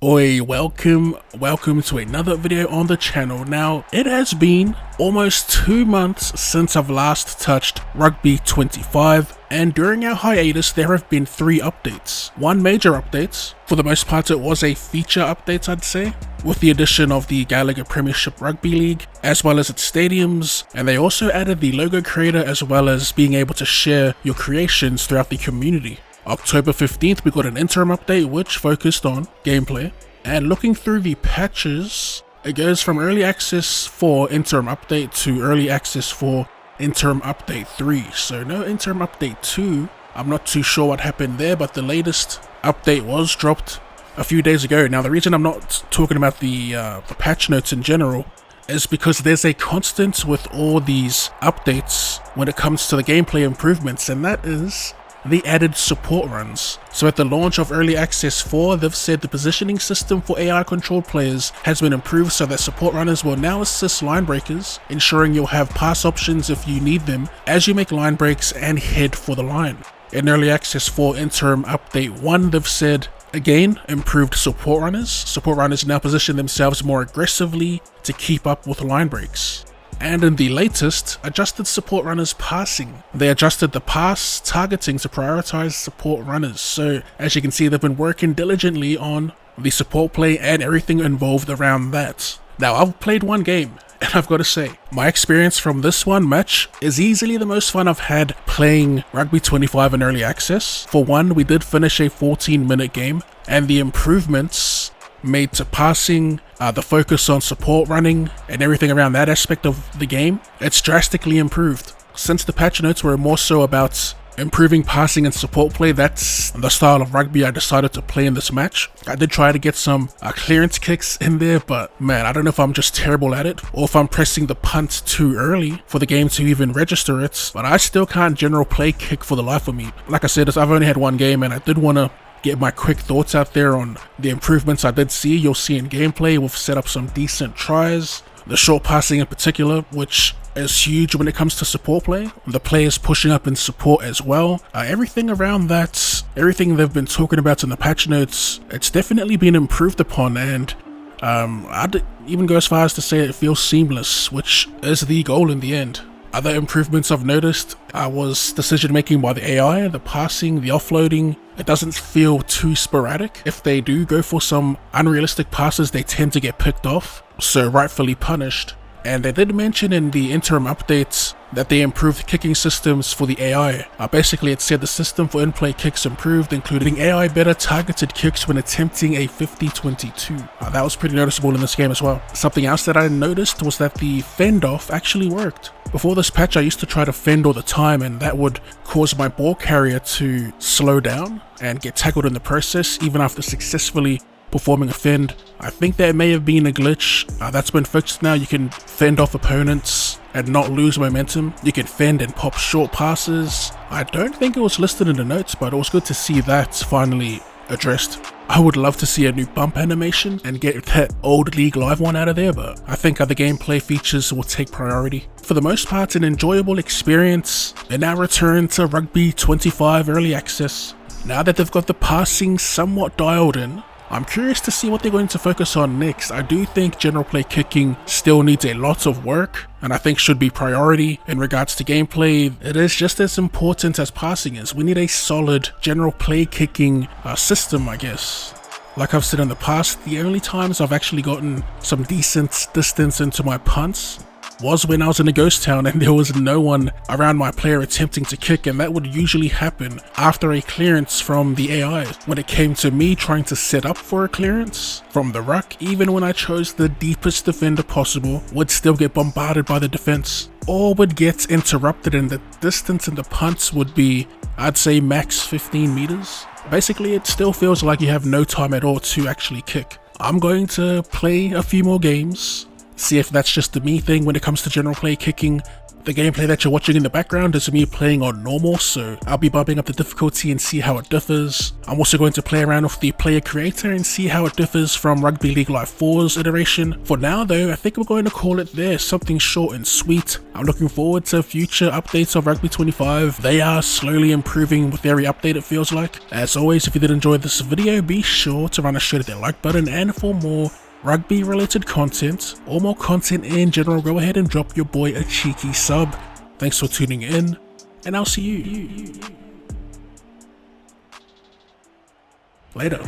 Oi, welcome to another video on the channel. Now, it has been almost 2 months since I've last touched Rugby 25, and during our hiatus there have been 3 updates. One major update, for the most part it was a feature update I'd say, with the addition of the Gallagher Premiership Rugby League, as well as its stadiums, and they also added the logo creator as well as being able to share your creations throughout the community. October 15th we got an interim update which focused on gameplay, and looking through the patches, it goes from early access for interim update to early access for interim update 3, so no interim update 2. I'm not too sure what happened there, but the latest update was dropped a few days ago. Now the reason I'm not talking about the patch notes in general is because there's a constant with all these updates when it comes to the gameplay improvements, and that is the added support runs. So at the launch of Early Access 4, they've said the positioning system for AI controlled players has been improved so that support runners will now assist line breakers, ensuring you'll have pass options if you need them as you make line breaks and head for the line. In Early Access 4 Interim Update 1, they've said, again, improved support runners. Support runners now position themselves more aggressively to keep up with line breaks. And in the latest, adjusted support runners passing. They adjusted the pass targeting to prioritize support runners. So as you can see, they've been working diligently on the support play and everything involved around that. Now I've played one game, and I've got to say, my experience from this one match is easily the most fun I've had playing Rugby 25 in early access. For one, we did finish a 14-minute game, and the improvements made to passing, the focus on support running and everything around that aspect of the game, it's drastically improved. Since the patch notes were more so about improving passing and support play, that's the style of rugby I decided to play in this match. I did try to get some clearance kicks in there, but man, I don't know if I'm just terrible at it or if I'm pressing the punt too early for the game to even register it, but I still can't general play kick for the life of me. Like I said, I've only had one game and I did want to get my quick thoughts out there on the improvements I did see. You'll see in gameplay we've set up some decent tries, the short passing in particular, which is huge when it comes to support play. The players pushing up in support as well. Everything around that, everything they've been talking about in the patch notes, it's definitely been improved upon, and I'd even go as far as to say it feels seamless, which is the goal in the end. Other improvements I've noticed was decision making by the AI, the passing, the offloading. It doesn't feel too sporadic. If they do go for some unrealistic passes, they tend to get picked off, so rightfully punished. And they did mention in the interim updates that they improved kicking systems for the AI. Basically, it said the system for in-play kicks improved, including AI better targeted kicks when attempting a 50-22. That was pretty noticeable in this game as well. Something else that I noticed was that the fend off actually worked. Before this patch, I used to try to fend all the time, and that would cause my ball carrier to slow down and get tackled in the process, even after successfully performing a fend. I think there may have been a glitch that's been fixed now. You can fend off opponents and not lose momentum. You can fend and pop short passes. I don't think it was listed in the notes, but it was good to see that finally addressed. I would love to see a new bump animation and get that old League Live one out of there, but I think other gameplay features will take priority. For the most part, an enjoyable experience. They now return to Rugby 25 early access. Now that they've got the passing somewhat dialed in, I'm curious to see what they're going to focus on next. I do think general play kicking still needs a lot of work, and I think should be priority in regards to gameplay. It is just as important as passing is. We need a solid general play kicking system, I guess. Like I've said in the past, the only times I've actually gotten some decent distance into my punts was when I was in a ghost town and there was no one around my player attempting to kick, and that would usually happen after a clearance from the AI. When it came to me trying to set up for a clearance from the ruck, even when I chose the deepest defender possible, would still get bombarded by the defense, or would get interrupted, and the distance in the punts would be, I'd say, max 15 meters. Basically, it still feels like you have no time at all to actually kick. I'm going to play a few more games, see if that's just the me thing when it comes to general play kicking, The gameplay that you're watching in the background is me playing on normal, so I'll be bumping up the difficulty and see how it differs. I'm also going to play around with the player creator and see how it differs from Rugby League Live 4's iteration. For now though, I think we're going to call it there, something short and sweet. I'm looking forward to future updates of Rugby 25. They are slowly improving with every update, it feels like. As always, if you did enjoy this video, be sure to run straight at that like button, and for more rugby related content or more content in general, go ahead and drop your boy a cheeky sub. Thanks for tuning in, and I'll see you later.